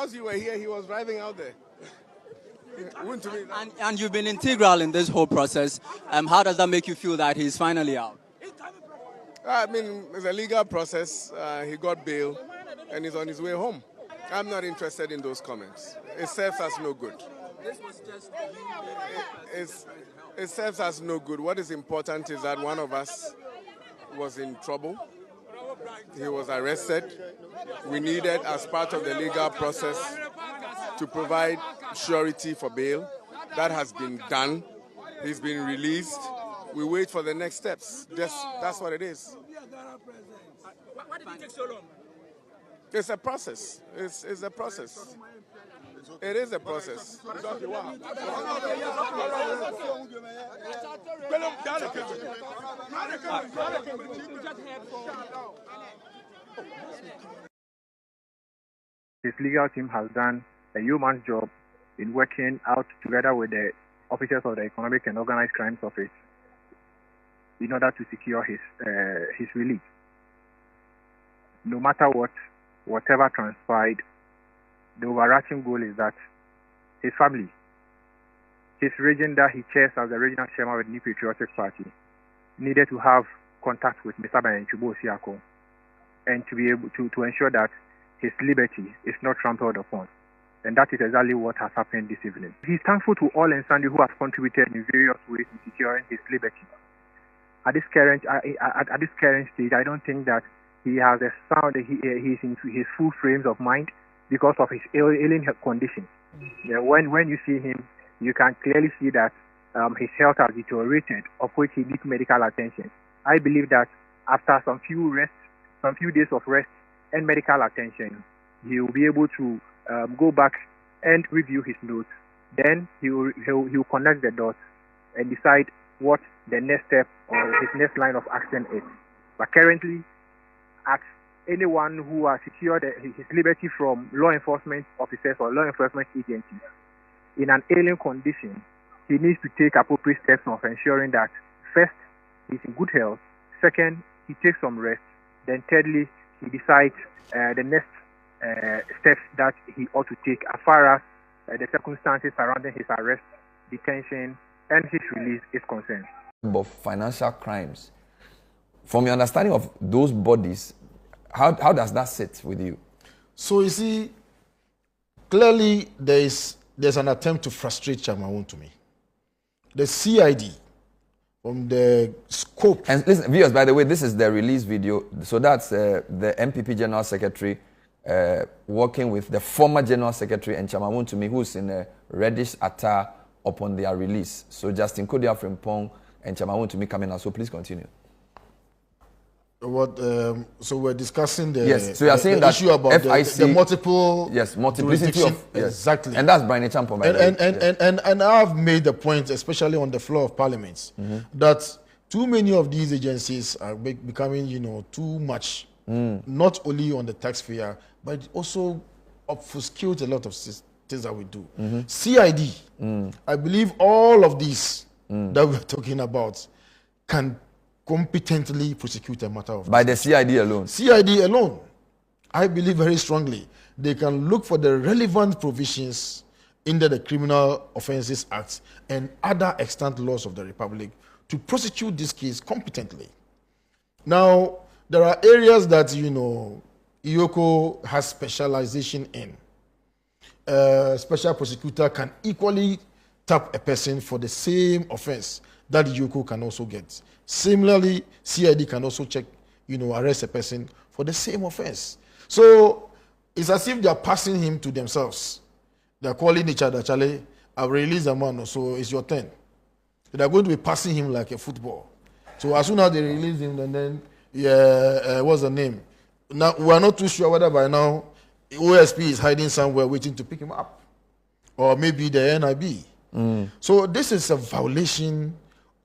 because you were here, he was driving out there. And you've been integral in this whole process. How does that make you feel that he's finally out? I mean, it's a legal process. He got bail and he's on his way home. I'm not interested in those comments. It serves us no good. It serves us no good. What is important is that one of us was in trouble. He was arrested. We needed, as part of the legal process, to provide surety for bail. That has been done. He's been released. We wait for the next steps. That's what it is. Why did it take so long? It's a process. It's a process. It is a process. His legal team has done a yeoman's job in working out together with the officers of the Economic and Organized Crimes Office in order to secure his release. No matter whatever transpired, the overarching goal is that his family, his region that he chairs as the regional chairman of the New Patriotic Party, needed to have contact with Mr. EOCO and to be able to ensure that his liberty is not trampled upon. And that is exactly what has happened this evening. He's thankful to all and sundry who have contributed in various ways in securing his liberty. At this current stage, I don't think that he has a sound. He's into his full frames of mind because of his ailing condition. Yeah, when you see him, you can clearly see that his health has deteriorated, of which he needs medical attention. I believe that after some few days of rest and medical attention, he will be able to go back and review his notes. Then he will connect the dots and decide what the next step or his next line of action is. But currently, at anyone who has secured his liberty from law enforcement officers or law enforcement agencies in an ailing condition, he needs to take appropriate steps of ensuring that, first, he's in good health, second, he takes some rest, then thirdly, he decides the next steps that he ought to take as far as the circumstances surrounding his arrest, detention, and his release is concerned. Of financial crimes, from your understanding of those bodies, how does that sit with you? So you see, clearly there's an attempt to frustrate Chairman Wontumi. The CID, from the scope. And listen, viewers, by the way, this is the release video. So that's the NPP General Secretary working with the former General Secretary and Chairman Wontumi, who's in a reddish attire upon their release. So Justin Kodua from Pong and Chairman Wontumi coming out. So please continue. So we're discussing the, yes. So you are saying that issue about FIC, the multiple multiplicity of exactly, and that's Brian Champo. And I've made the point, especially on the floor of Parliament, that too many of these agencies are becoming, too much, not only on the taxpayer, but it also obfuscates a lot of things that we do. CID, I believe all of these that we're talking about can competently prosecute a matter of by the CID alone. CID alone, I believe very strongly they can look for the relevant provisions under the Criminal Offences Act and other extant laws of the Republic to prosecute this case competently. Now, there are areas that EOCO has specialization in. Special prosecutor can equally tap a person for the same offense that EOCO can also get. Similarly, CID can also check, arrest a person for the same offense. So it's as if they are passing him to themselves. They are calling each other, Charlie, I've released a man, so it's your turn. So they're going to be passing him like a football. So as soon as they release him, and then, what's the name? Now, we're not too sure whether by now OSP is hiding somewhere waiting to pick him up. Or maybe the NIB. So this is a violation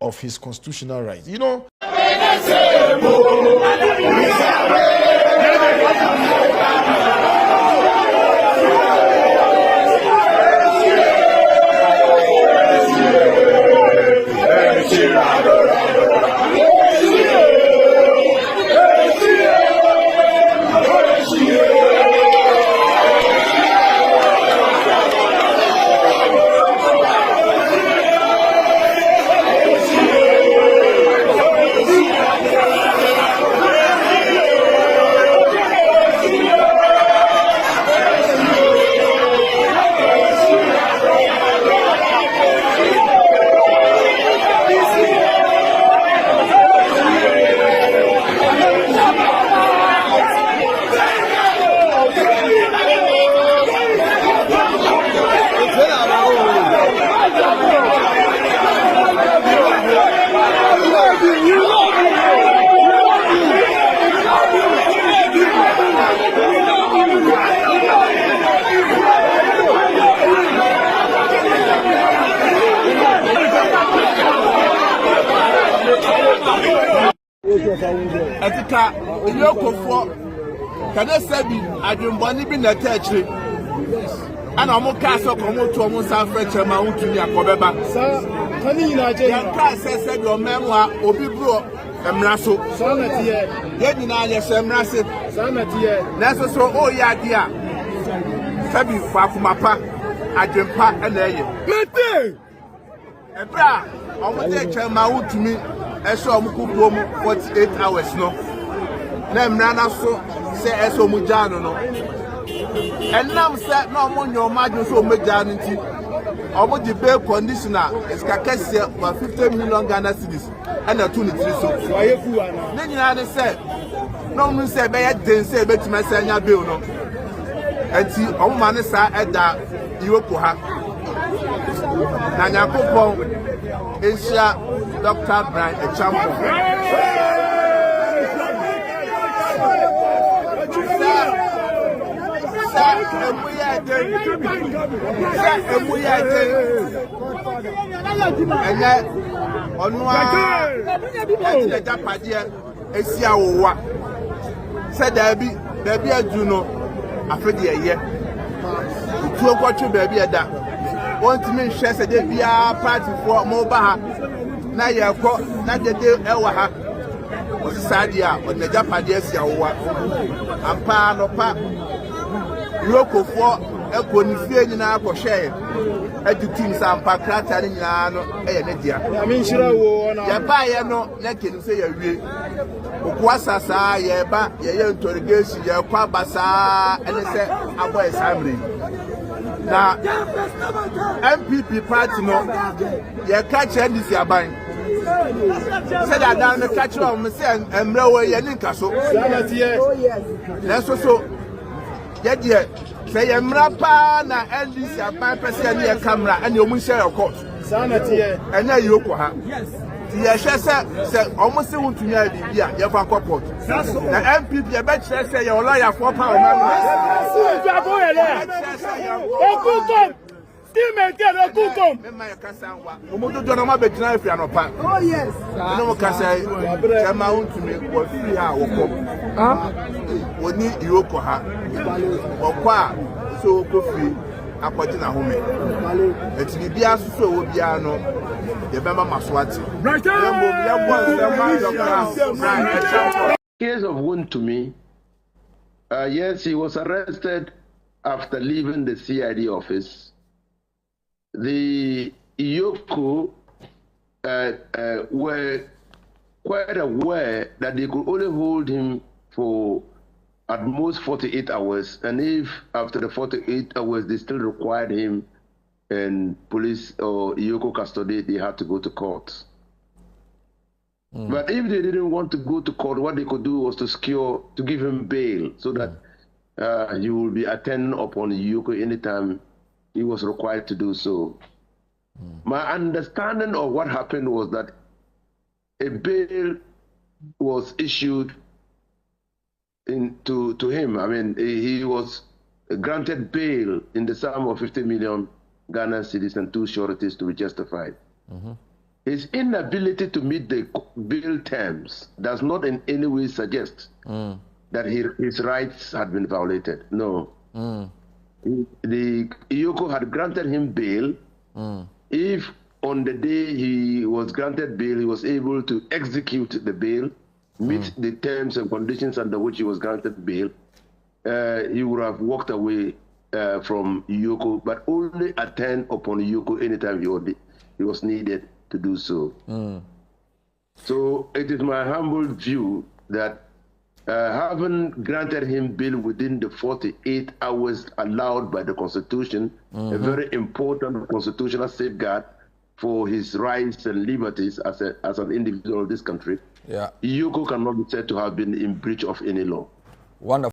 of his constitutional rights. Etika EOCO for can I say I didn't want to be in the church. And I'm a castle come to almost Chairman Wontumi akobeba. Said your memoir obi bro emraso. Ye nyina ye semrase. Naso so o ya dia. Sabi kwa kumapa adwempa na eye. Mete. Ebra omo Chairman Wontumi eso omo kukuo mu 48 hours no. Na emra na so se eso mu jano no. And now said no more your margin so majority. Almost the bail conditioner is Kakesia for 50 million Ghana cedis and a 23 so. Then you said, no one said, they say, bet my senior bill no. And see, all man is at that EOCO. Nanya Coupon is Dr. Brian, a champion. And yet, on one Japadia, Asia, said there be a Juno, a pretty year. Two or two baby at that. Want to make sure that they be a party for Mobaha. Now you have got not the day Ewaha was Sadia on the Japadia, and pa no pa. EOCO for Econifia in our share. At the teams and Pacrata in Yano, Enedia. I mean, Yapaya no, Nakin say a way. Ukwasasa, Yeba, Yayan interrogation, Yakwabasa, and they say, Appiah Assembly. Now, NPP party no, you catch any Yaban. Said that down the catch on Miss and Row Yaninkaso. That's so. Yeah, say Mrapa na NDC by person near camera and you must share your court. Sanity and now you go. Yes, said almost want to hear the you have a court. The MPP, I bet say your lawyer for power. Still maintain a good come. Oh, yes. I know can say, Chairman Wontumi was free. We need EOCO. So coffee, Appointing a home. It's the Bia so Biano, the Bama Maswati. Case of Wontumi, yes, he was arrested after leaving the CID office. The EOCO were quite aware that they could only hold him for at most 48 hours, and if after the 48 hours they still required him in police or EOCO custody, they had to go to court. But if they didn't want to go to court, what they could do was to give him bail so that he will be attending upon EOCO anytime he was required to do so. My understanding of what happened was that a bail was issued to him. I mean, he was granted bail in the sum of 50 million Ghana cedis and 2 sureties to be justified. His inability to meet the bail terms does not in any way suggest that his rights had been violated. No. The EOCO had granted him bail. If on the day he was granted bail, he was able to execute the bail, meet the terms and conditions under which he was granted bail, he would have walked away from EOCO, but only attend upon EOCO anytime he was needed to do so. So it is my humble view that having granted him bail within the 48 hours allowed by the Constitution, a very important constitutional safeguard for his rights and liberties as an individual of this country, EOCO cannot be said to have been in breach of any law. Wonderful.